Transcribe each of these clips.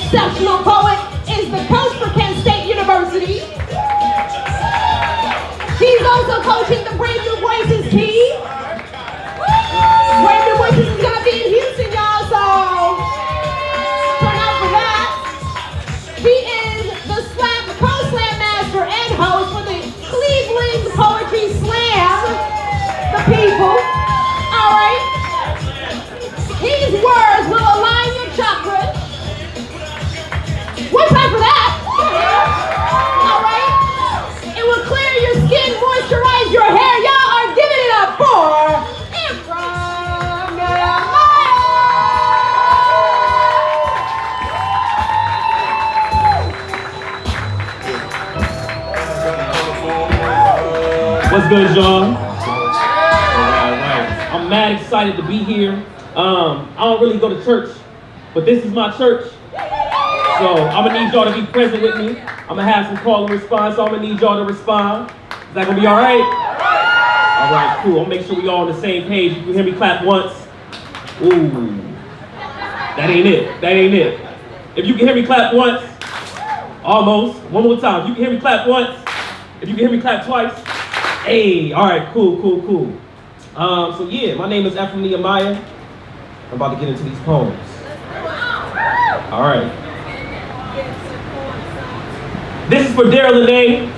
exceptional poet is the coach for Kent State University. She's also coaching the Brave New Voices team. Brave New Voices is going to be in Houston, y'all, so turn out for that. She is the co-slam master and host for the Cleveland Poetry Slam. The people. All right. These words will align your chakras. One time for that. All right. It will clear your skin, moisturize your hair. Y'all are giving it up for Ephraim. What's good, y'all? All right. I'm mad excited to be here. I don't really go to church, but this is my church. So I'm gonna need y'all to be present with me. I'm gonna have some call and response, so I'm gonna need y'all to respond. Is that gonna be all right? All right, cool. I'll make sure we all on the same page. You can hear me clap once. Ooh, that ain't it. That ain't it. If you can hear me clap once, almost. One more time. If you can hear me clap once. If you can hear me clap twice. Hey, all right, cool. So yeah, my name is Ephraim Nehemiah. I'm about to get into these poems. All right. This is for Daryl Lene,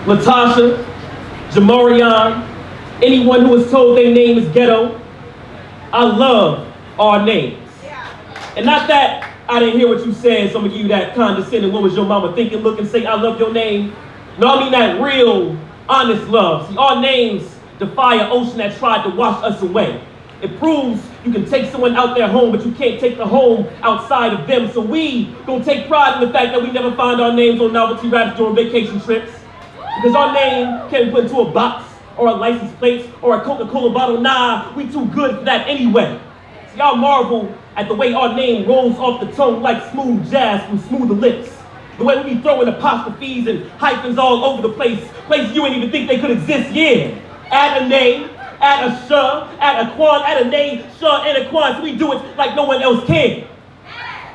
Latasha, Jamarion, anyone who is told their name is ghetto. I love our names. And not that I didn't hear what you said, so I'm gonna give you that condescending, what was your mama thinking, look and say, I love your name. No, I mean that real, honest love. See, our names defy an ocean that tried to wash us away. It proves you can take someone out their home, but you can't take the home outside of them. So we gonna take pride in the fact that we never find our names on novelty wraps during vacation trips. Because our name can't be put into a box, or a license plate, or a Coca-Cola bottle. Nah, we too good for that anyway. See, y'all marvel at the way our name rolls off the tongue like smooth jazz from smoother lips. The way we be throwing apostrophes and hyphens all over the place. Places you ain't even think they could exist, yeah. Add a name, add a sha, add a quan, add a name, sha, and a quan. So we do it like no one else can.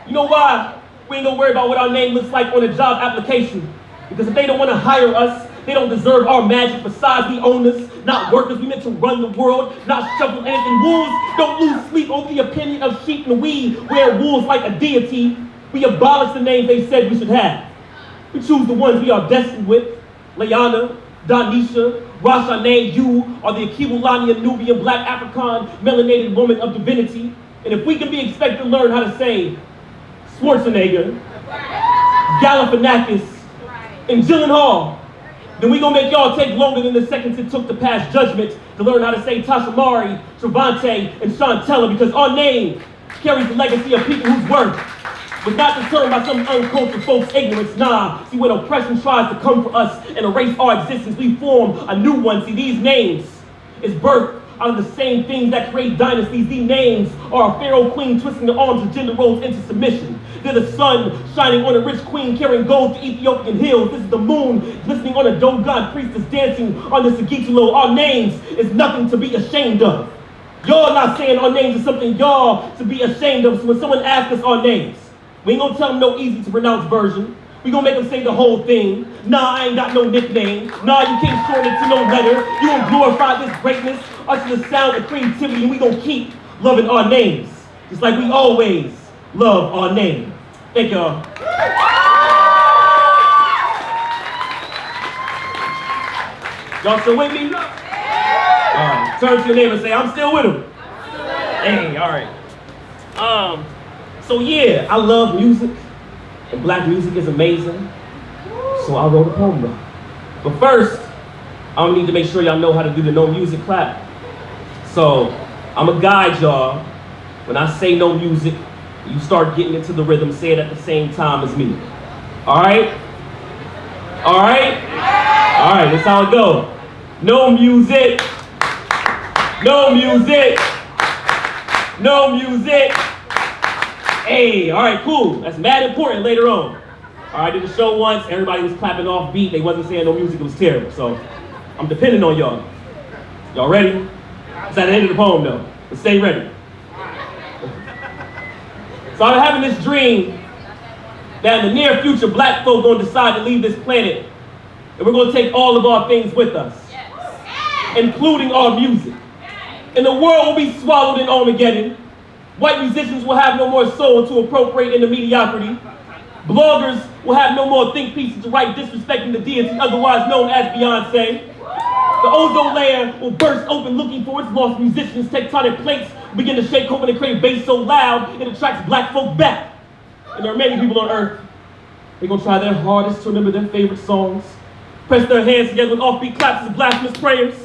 You know why? We ain't gonna worry about what our name looks like on a job application. Because if they don't want to hire us, they don't deserve our magic. Besides, we owners, not workers. We meant to run the world, not shovel anything. Wolves don't lose sleep over the opinion of sheep, and we wear wolves like a deity. We abolish the names they said we should have. We choose the ones we are destined with. Layana, Donisha, Rashane, you are the Akiwulani, Nubian, Black African, melanated woman of divinity. And if we can be expected to learn how to say Schwarzenegger, Galifianakis, and Gyllenhaal, then we gonna make y'all take longer than the seconds it took to pass judgment to learn how to say Tashamari, Travante, and Chantella, because our name carries the legacy of people whose worth was not determined by some uncultured folks' ignorance. Nah, see, when oppression tries to come for us and erase our existence, we form a new one. See, these names is birthed out of the same things that create dynasties. These names are a pharaoh queen twisting the arms of gender roles into submission. They're the sun shining on a rich queen carrying gold to Ethiopian hills. This is the moon glistening on a Dogon priestess dancing on the Sagitulo. Our names is nothing to be ashamed of. Y'all not saying our names is something y'all to be ashamed of. So when someone asks us our names, we ain't gonna tell them no easy to pronounce version. We gonna make them say the whole thing. Nah, I ain't got no nickname. Nah, you can't shorten it to no letter. You gonna glorify this greatness, usher the sound of creativity, and we gonna keep loving our names. Just like we always love our name. Thank y'all. Y'all still with me? All right, turn to your neighbor and say, I'm still with him. Hey, all right. So yeah, I love music, and black music is amazing, so I wrote a poem about it. But first, I need to make sure y'all know how to do the no music clap. So, I'm gonna guide y'all. When I say no music, you start getting into the rhythm, say it at the same time as me. All right? All right? All right, that's how it goes. No music. No music. No music. Hey, all right, cool. That's mad important later on. All right, I did the show once. Everybody was clapping off beat. They wasn't saying no music. It was terrible. So I'm depending on y'all. Y'all ready? It's at the end of the poem, though. But stay ready. So I'm having this dream That in the near future, black folk gonna decide to leave this planet, and we're gonna take all of our things with us, including our music. And the world will be swallowed in Armageddon. White musicians will have no more soul to appropriate into mediocrity. Bloggers will have no more think pieces to write disrespecting the deity, otherwise known as Beyonce. The ozone layer will burst open looking for its lost musicians. Tectonic plates begin to shake, hoping to create bass so loud it attracts black folk back. And there are many people on earth, they're gonna try their hardest to remember their favorite songs, press their hands together with offbeat claps and blasphemous prayers,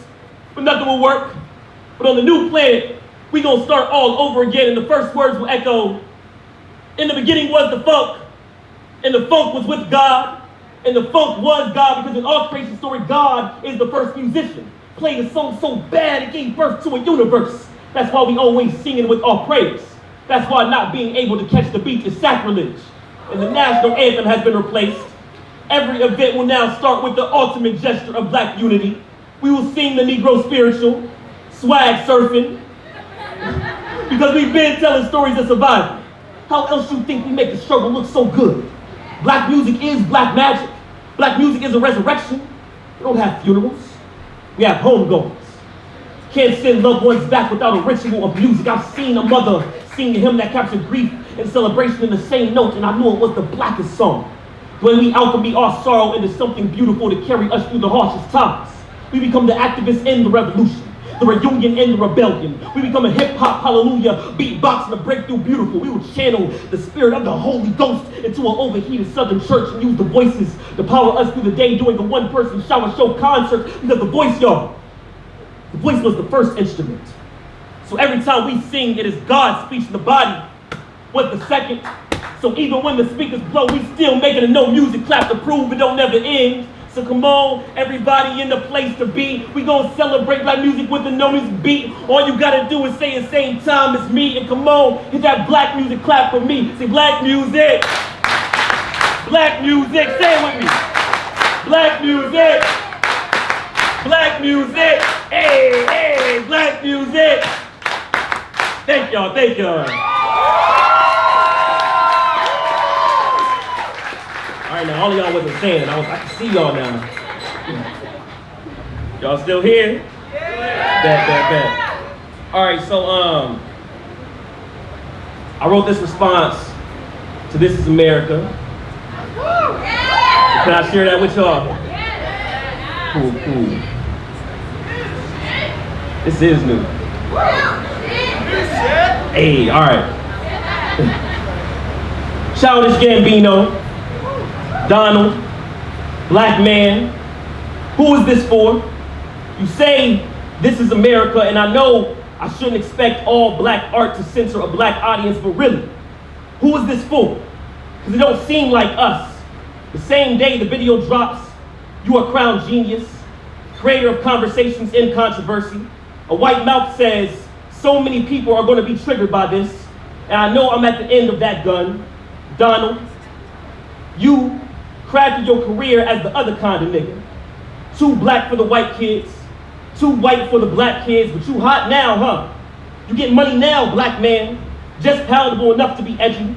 but nothing will work. But on the new planet, we gonna start all over again, and the first words will echo, in the beginning was the funk, and the funk was with God, and the funk was God, because in our creation story, God is the first musician. Played a song so bad it gave birth to a universe. That's why we always sing it with our praise. That's why not being able to catch the beat is sacrilege. And the national anthem has been replaced. Every event will now start with the ultimate gesture of black unity. We will sing the Negro spiritual, swag surfing, because we've been telling stories of survival. How else you think we make the struggle look so good? Black music is black magic. Black music is a resurrection. We don't have funerals. We have homegoings. Can't send loved ones back without a ritual of music. I've seen a mother sing a hymn that captured grief and celebration in the same note, and I knew it was the blackest song. When we alchemy our sorrow into something beautiful to carry us through the harshest times, we become the activists in the revolution, the reunion in the rebellion. We become a hip-hop hallelujah, beatbox and a breakthrough beautiful. We will channel the spirit of the Holy Ghost into an overheated southern church and use the voices to power us through the day doing a one-person shower show concert, because the voice, y'all, the voice was the first instrument. So every time we sing, it is God's speech in the body was the second. So even when the speakers blow, we still making a no music clap to prove it don't never end. So come on, everybody in the place to be. We gonna celebrate black music with the no music beat. All you gotta do is say the same time as me. And come on, hit that black music clap for me. Say black music. Black music, say it with me. Black music. Black music. Hey, hey, black music. Thank y'all, thank y'all. All right, now all of y'all wasn't saying it. I can see y'all now. Y'all still here? Bet. All right, so I wrote this response to This Is America. Can I share that with y'all? Cool. This is new. Hey, all right. Childish Gambino, Donald, black man, who is this for? You say this is America, and I know I shouldn't expect all black art to censor a black audience, but really, who is this for? Because it don't seem like us. The same day the video drops, you are crowned genius, creator of conversations in controversy. A white mouth says, so many people are going to be triggered by this, and I know I'm at the end of that gun. Donald, you crafted your career as the other kind of nigga. Too black for the white kids, too white for the black kids, but you hot now, huh? You get money now, black man, just palatable enough to be edgy.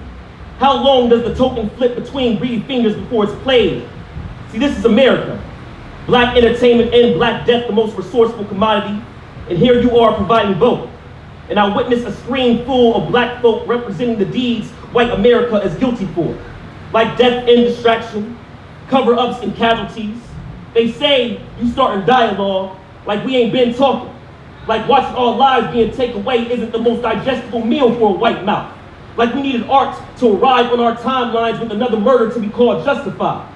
How long does the token flip between greedy fingers before it's played? See, this is America. Black entertainment and black death, the most resourceful commodity, and here you are providing both. And I witnessed a screen full of black folk representing the deeds white America is guilty for. Like death and distraction, cover-ups and casualties. They say you starting dialogue like we ain't been talking. Like watching our lives being taken away isn't the most digestible meal for a white mouth. Like we needed art to arrive on our timelines with another murder to be called justified.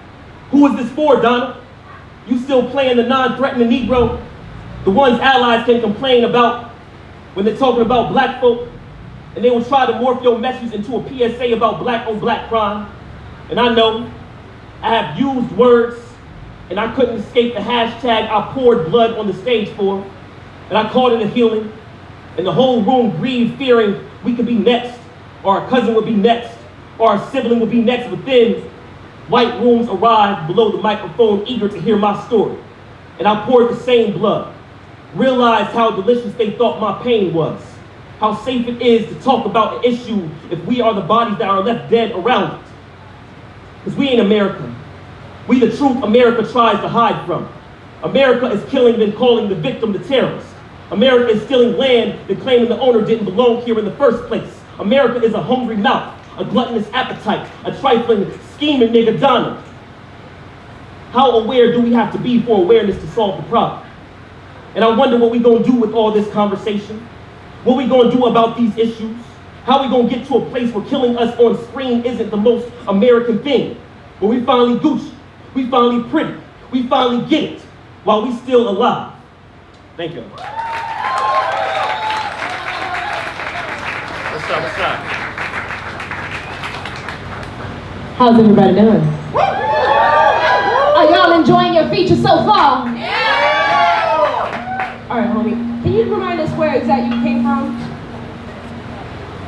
Who is this for, Donald? You still playing the non-threatening Negro? The ones allies can complain about when they're talking about black folk, and they will try to morph your message into a PSA about black on black crime. And I know I have used words, and I couldn't escape the hashtag I poured blood on the stage for, and I called it a healing, and the whole room grieved, fearing we could be next, or our cousin would be next, or our sibling would be next. But then white rooms arrived below the microphone, eager to hear my story, and I poured the same blood. Realized how delicious they thought my pain was, how safe it is to talk about an issue if we are the bodies that are left dead around it. Because we ain't America. We the truth America tries to hide from. America is killing then calling the victim the terrorist. America is stealing land then claiming the owner didn't belong here in the first place. America is a hungry mouth, a gluttonous appetite, a trifling, scheming nigga Donald. How aware do we have to be for awareness to solve the problem? And I wonder what we gonna do with all this conversation. What we gonna do about these issues? How we gonna get to a place where killing us on screen isn't the most American thing? Where we finally Gucci, we finally pretty, we finally get it, while we still alive. Thank you. What's up, what's up? How's everybody doing? Are y'all enjoying your feature so far? Yeah! All right, homie. Can you remind us where exactly you came from?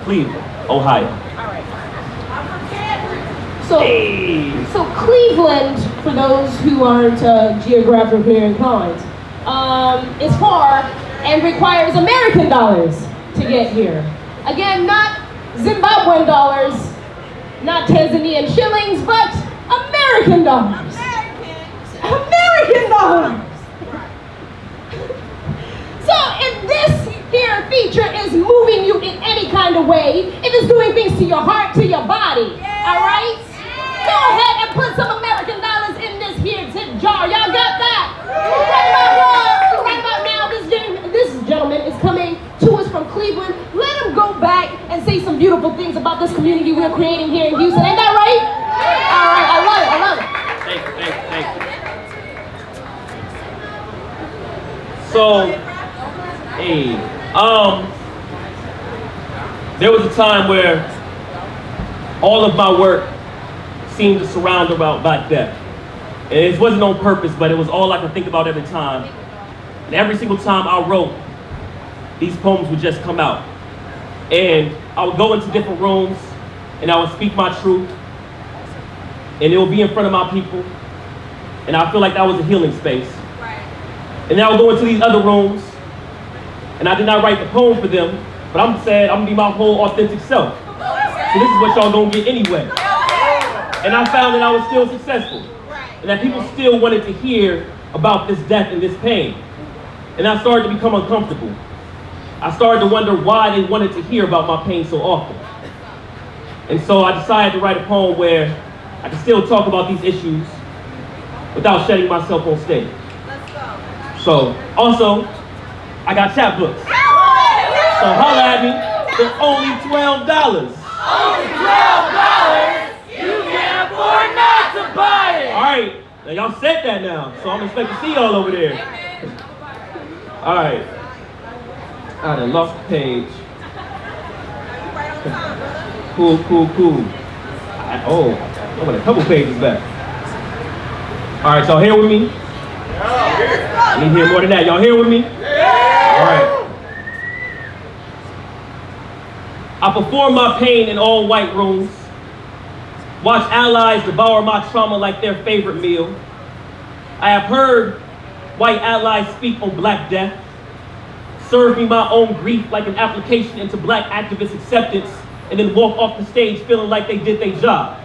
Cleveland, Ohio. All right. So Cleveland, for those who aren't geographically inclined, is far and requires American dollars to get here. Again, not Zimbabwean dollars, not Tanzanian shillings, but American dollars. American dollars. So if this here feature is moving you in any kind of way, if it's doing things to your heart, to your body, all right? Go ahead and put some American dollars in this here tip jar. Y'all got that? Right about now, this gentleman is coming to us from Cleveland. Let him go back and say some beautiful things about this community we're creating here in Houston. Ain't that right? All right, I love it. Thank you. So, there was a time where all of my work seemed to surround about Black death. And it wasn't on purpose, but it was all I could think about every time. And every single time I wrote, these poems would just come out. And I would go into different rooms, and I would speak my truth, and it would be in front of my people, and I feel like that was a healing space. And then I would go into these other rooms, and I did not write the poem for them, but I'm gonna be my whole authentic self. So this is what y'all gonna get anyway. And I found that I was still successful, and that people still wanted to hear about this death and this pain. And I started to become uncomfortable. I started to wonder why they wanted to hear about my pain so often. And so I decided to write a poem where I can still talk about these issues without shedding myself on stage. So, also, I got chapbooks. So holla at me, they're only $12. Only $12? You can't afford not to buy it! Alright, now y'all said that now, so I'm expecting to see y'all over there. Alright. I done lost the page. Cool. I'm a couple pages back. Alright, y'all here with me? I need to hear more than that. Y'all here with me? Alright. I perform my pain in all white rooms. Watch allies devour my trauma like their favorite meal. I have heard white allies speak on Black death. Serve me my own grief like an application into Black activist acceptance, and then walk off the stage feeling like they did their job.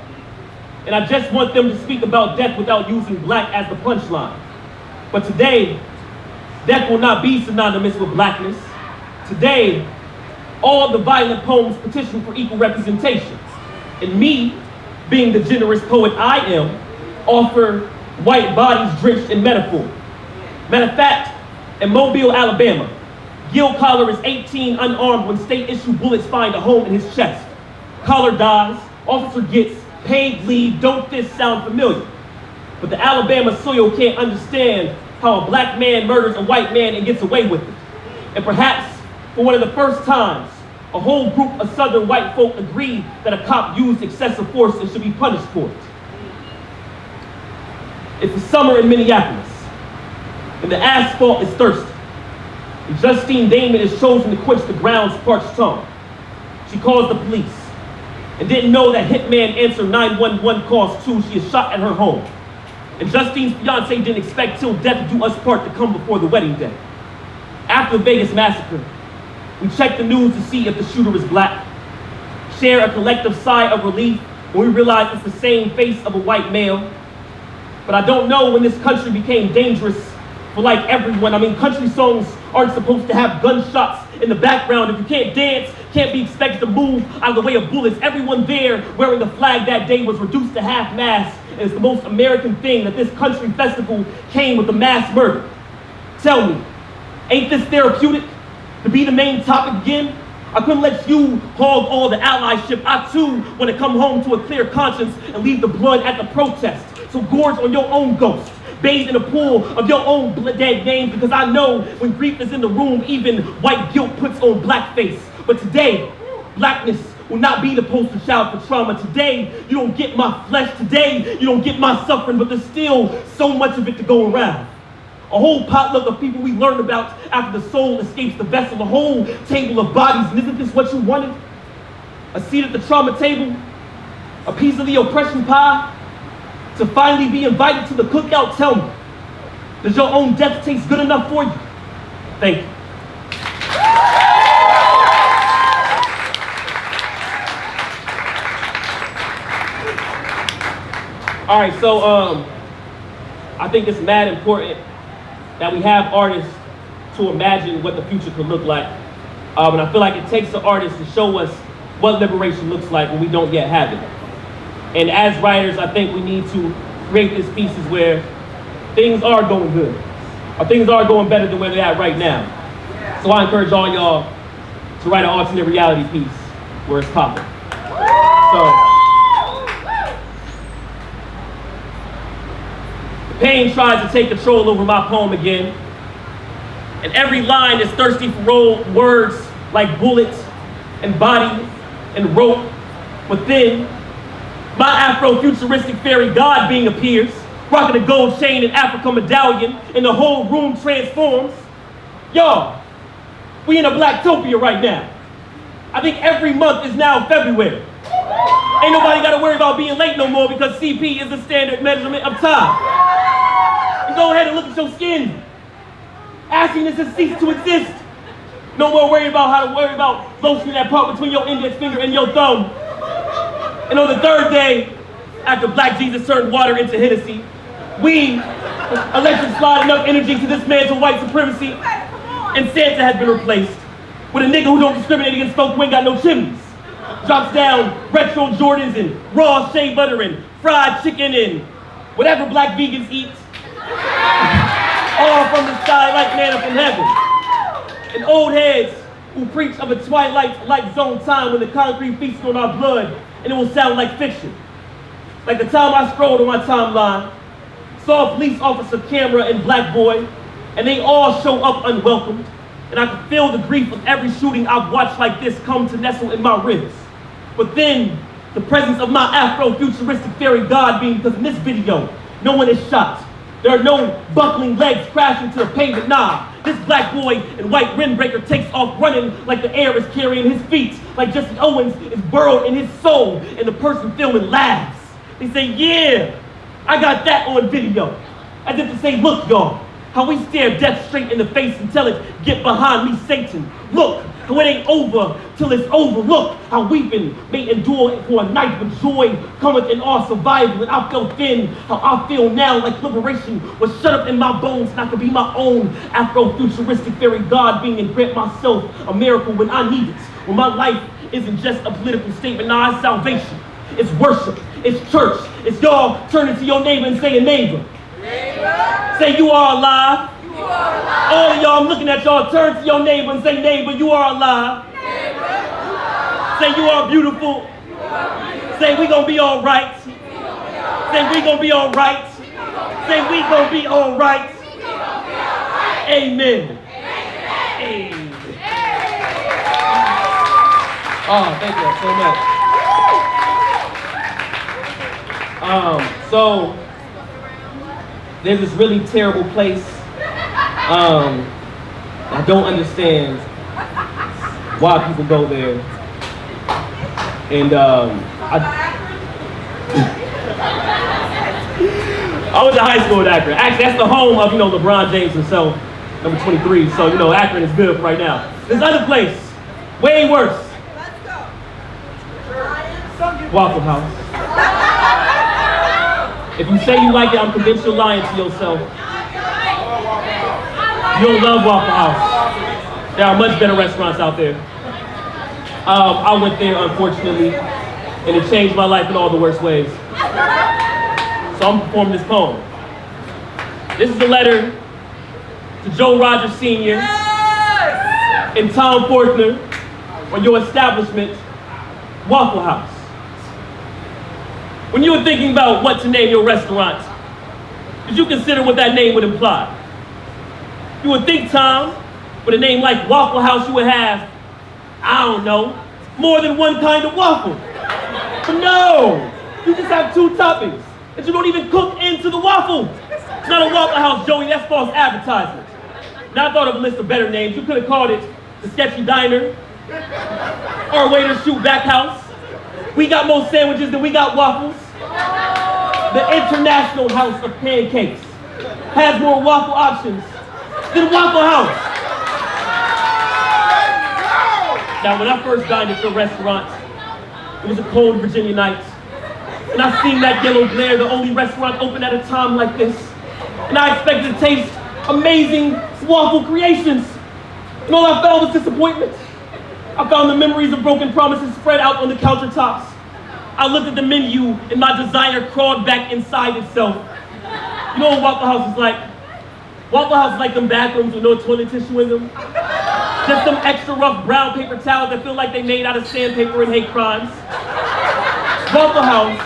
And I just want them to speak about death without using Black as the punchline. But today, death will not be synonymous with Blackness. Today, all the violent poems petition for equal representation. And me, being the generous poet I am, offer white bodies drenched in metaphor. Matter of fact, in Mobile, Alabama, Gil Collar is 18 unarmed when state-issued bullets find a home in his chest. Collar dies, officer gets paid leave. Don't this sound familiar? But the Alabama soil can't understand how a Black man murders a white man and gets away with it. And perhaps, for one of the first times, a whole group of Southern white folk agree that a cop used excessive force and should be punished for it. It's the summer in Minneapolis, and the asphalt is thirsty. And Justine Damon is chosen to quench the ground's parched tongue. She calls the police, and didn't know that hitman answer 911 calls too. She is shot at her home. And Justine's fiance didn't expect till death do us part to come before the wedding day. After the Vegas massacre, we check the news to see if the shooter is Black, share a collective sigh of relief when we realize it's the same face of a white male. But I don't know when this country became dangerous for like everyone. I mean, country songs aren't supposed to have gunshots in the background. If you can't dance, can't be expected to move out of the way of bullets. Everyone there wearing the flag that day was reduced to half-mast. And it's the most American thing that this country festival came with a mass murder. Tell me, ain't this therapeutic to be the main topic again? I couldn't let you hog all the allyship. I too want to come home to a clear conscience and leave the blood at the protest. So gorge on your own ghost. Bathe in a pool of your own dead names, because I know when grief is in the room, even white guilt puts on blackface. But today, blackness will not be the poster child for trauma. Today, you don't get my flesh. Today, you don't get my suffering, but there's still so much of it to go around. A whole potluck of people we learned about after the soul escapes the vessel. A whole table of bodies. And isn't this what you wanted? A seat at the trauma table? A piece of the oppression pie? To finally be invited to the cookout? Tell me, does your own death taste good enough for you? Thank you. All right, so I think it's mad important that we have artists to imagine what the future could look like. And I feel like it takes an artist to show us what liberation looks like when we don't yet have it. And as writers, I think we need to create these pieces where things are going good, or things are going better than where they're at right now. So I encourage all y'all to write an alternate reality piece where it's popping. So, the pain tries to take control over my poem again. And every line is thirsty for words like bullets and body and rope. But then, my Afrofuturistic fairy god being appears, rocking a gold chain and Africa medallion, and the whole room transforms. Y'all, we in a blacktopia right now. I think every month is now February. Ain't nobody gotta worry about being late no more, because CP is the standard measurement of time. And go ahead and look at your skin. Ashiness has ceased to exist. No more worry about lotion in that part between your index finger and your thumb. And on the third day, after Black Jesus turned water into Hennessy, we electric slide enough energy to dismantle white supremacy, and Santa has been replaced with a nigga who don't discriminate against folk who ain't got no chimneys. Drops down retro Jordans and raw shea butter and fried chicken and whatever black vegans eat. All from the sky like manna from heaven. And old heads who preach of a twilight-like zone time when the concrete feasts on our blood, and it will sound like fiction. Like the time I scrolled on my timeline, saw a police officer, camera, and black boy, and they all show up unwelcomed, and I could feel the grief of every shooting I've watched like this come to nestle in my ribs. But then, the presence of my Afrofuturistic fairy god being, because in this video, no one is shot. There are no buckling legs crashing to the pavement. Nah, this black boy in white windbreaker takes off running like the air is carrying his feet, like Jesse Owens is burrowed in his soul, and the person filming laughs. They say, yeah, I got that on video. As if to say, look, y'all, how we stare death straight in the face and tell it, get behind me, Satan. Look, how it ain't over till it's over. Look, how weeping may endure for a night, but joy cometh in our survival. And I felt then how I feel now, like liberation was shut up in my bones, and I could be my own Afrofuturistic fairy god being, and grant myself a miracle when I need it. When my life isn't just a political statement, nah, it's salvation. It's worship, it's church, it's y'all turning to your neighbor and saying, neighbor. Neighbor. Say you are alive. You are alive. All of y'all, I'm looking at y'all, turn to your neighbor and say, neighbor, you are alive. Neighbor, you are alive. Say you are beautiful. You are beautiful. Say we gonna be all right. Say we gonna be all right. Say we gonna be all right. Amen. Amen. Oh, thank you so much. So there's this really terrible place. I don't understand why people go there. And I went to high school in Akron. Actually, that's the home of, LeBron James himself, number 23. So, Akron is good for right now. This other place, way worse. Waffle House. If you say you like it, I'm convinced you're lying to yourself. You don't love Waffle House. There are much better restaurants out there. I went there, unfortunately, and it changed my life in all the worst ways. So I'm performing this poem. This is a letter to Joe Rogers Sr. and Tom Fortner on your establishment, Waffle House. When you were thinking about what to name your restaurant, did you consider what that name would imply? You would think, Tom, with a name like Waffle House, you would have, I don't know, more than one kind of waffle. But no, you just have two toppings that you don't even cook into the waffle. It's not a Waffle House, Joey, that's false advertisement. Now I thought of a list of better names. You could have called it the Sketchy Diner or Waiter Shoot Back House. We got more sandwiches than we got waffles. The International House of Pancakes has more waffle options than Waffle House. Now, when I first dined at your restaurant, it was a cold Virginia night, and I seen that yellow glare, the only restaurant open at a time like this, and I expected to taste amazing waffle creations, and all I found was disappointment. I found the memories of broken promises spread out on the countertops. I looked at the menu, and my desire crawled back inside itself. You know what Waffle House is like? Waffle House is like them bathrooms with no toilet tissue in them. Just some extra rough brown paper towels that feel like they made out of sandpaper and hate crimes. Waffle House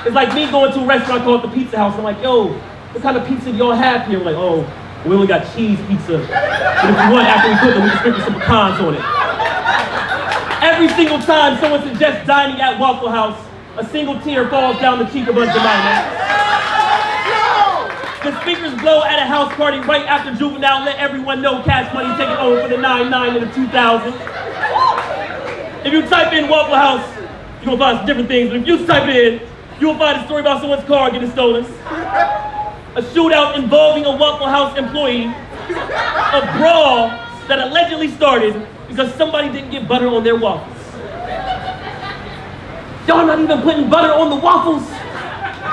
is like me going to a restaurant called the Pizza House. I'm like, yo, what kind of pizza do y'all have here? I'm like, oh, we only got cheese pizza. But if you want, after we cook it, we can sprinkle some pecans on it. Every single time someone suggests dining at Waffle House, a single tear falls down the cheek of us tonight. The speakers blow at a house party right after Juvenile let everyone know Cash Money taking over for the 9-9 in the 2000s. If you type in Waffle House, you're gonna find some different things, but if you type it in, you'll find a story about someone's car getting stolen, a shootout involving a Waffle House employee, a brawl that allegedly started because somebody didn't get butter on their waffles. Y'all not even putting butter on the waffles?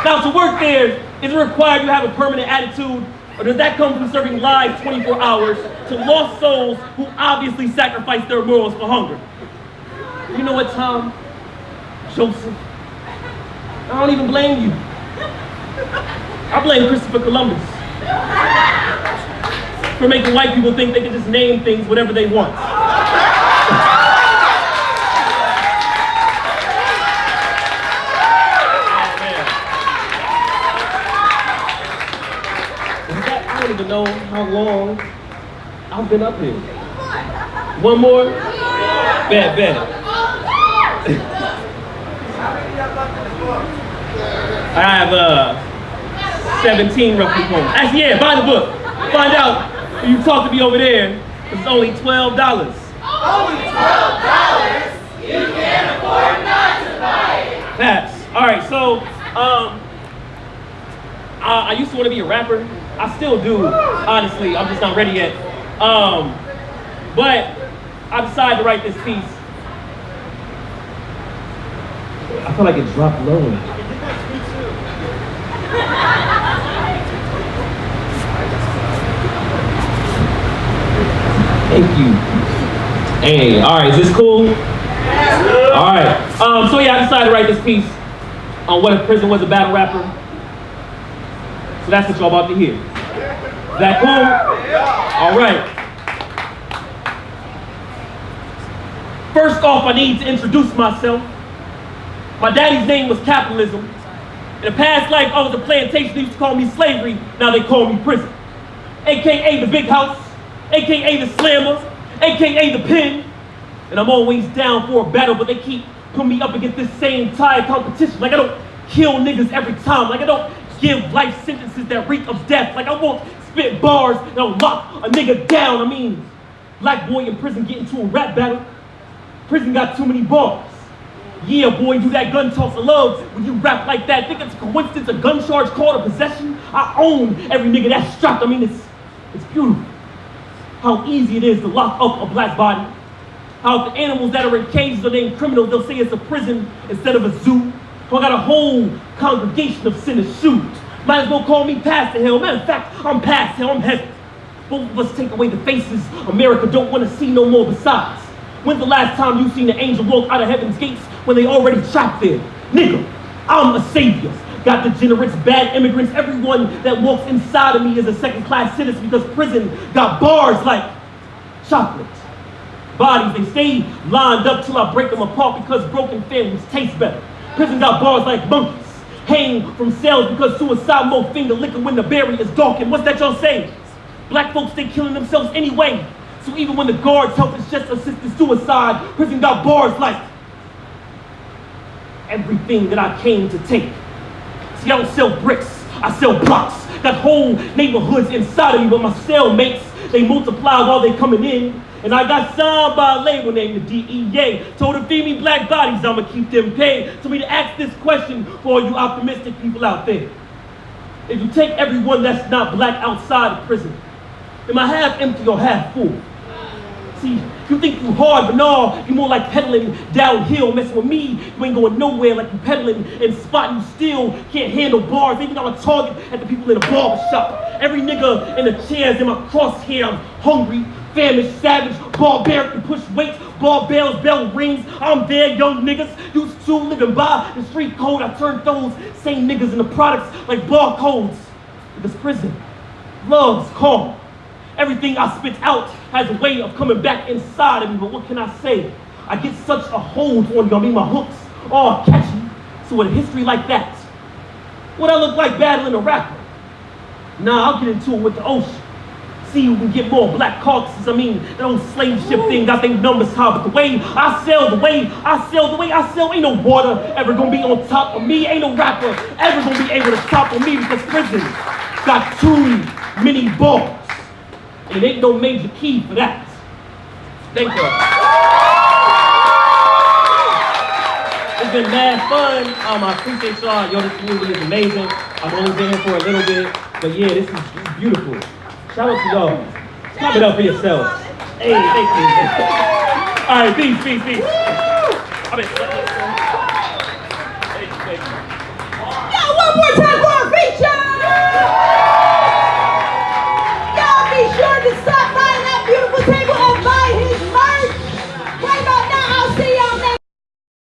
Now, to work there, is it required you have a permanent attitude, or does that come from serving live 24 hours to lost souls who obviously sacrificed their morals for hunger? You know what, Tom? Joseph, I don't even blame you. I blame Christopher Columbus for making white people think they can just name things whatever they want. I don't even know how long I've been up here. One more? Bet. I have 17 roughly poems. Actually, yeah, buy the book. Find out when you talk to me over there. It's only $12. Only $12? You can't afford not to buy it. Facts. All right, so I used to want to be a rapper. I still do, honestly. I'm just not ready yet. But I decided to write this piece. I feel like it dropped low. Thank you. Hey, all right, is this cool? All right. So yeah, I decided to write this piece on what if prison was a battle rapper. So that's what y'all about to hear. Is that cool? All right. First off, I need to introduce myself. My daddy's name was Capitalism. In a past life, I was a plantation. They used to call me slavery. Now they call me prison. AKA the big house. AKA the slammer. AKA the pen. And I'm always down for a battle, but they keep putting me up against this same tired competition. Like I don't kill niggas every time. Like I don't give life sentences that reek of death. Like I won't spit bars that'll lock a nigga down. I mean, black boy in prison get into a rap battle. Prison got too many bars. Yeah, boy, do that gun talk for love. When you rap like that, think it's a coincidence a gun charge called a possession? I own every nigga that's strapped. I mean, it's beautiful. How easy it is to lock up a black body. How the animals that are in cages are named criminals, they'll say it's a prison instead of a zoo. So I got a whole congregation of sinners shoot. Might as well call me Pastor Hell. Matter of fact, I'm past hell, I'm heaven. Both of us take away the faces America don't want to see no more besides. When's the last time you seen an angel walk out of heaven's gates when they already trapped there? Nigga, I'm a savior. Got degenerates, bad immigrants, everyone that walks inside of me is a second-class citizen because prison got bars like chocolate. Bodies, they stay lined up till I break them apart because broken families taste better. Prison got bars like monkeys. Hang from cells because suicide more finger liquor when the berry is darkened. What's that y'all saying? Black folks, they killing themselves anyway. So even when the guards help, it's just assisted suicide. Prison got bars like everything that I came to take. See, I don't sell bricks, I sell blocks. Got whole neighborhoods inside of me, but my cellmates, they multiply while they coming in. And I got signed by a label named the DEA. Told to feed me black bodies, I'ma keep them paid. So me to ask this question for all you optimistic people out there. If you take everyone that's not black outside of prison, am I half empty or half full? See, you think you hard, but no, you more like pedaling downhill. Messing with me, you ain't going nowhere like you pedaling and spotting you still can't handle bars. Even I'm a target at the people in the barber shop. Every nigga in the chairs in my crosshair, I'm hungry, famished, savage, barbaric, to push weights, barbells, bell rings. I'm there, young niggas, used to living by the street code. I turned those same niggas into products like barcodes. Because prison loves calm. Everything I spit out has a way of coming back inside of me, but what can I say? I get such a hold on you. I mean, my hooks are catchy. So with a history like that, what I look like battling a rapper? Nah, I'll get into it with the ocean. See who can get more black carcasses. I mean, that old slave ship thing got their numbers high, but the way I sell, ain't no water ever gonna be on top of me. Ain't no rapper ever gonna be able to topple me because prison got too many bars. And ain't no major key for that. Thank you. It's been mad fun. I appreciate y'all. Yo, this community is amazing. I've only been here for a little bit. But yeah, this is beautiful. Shout out to y'all. Clap it up for yourselves. Hey, thank you. All right, peace.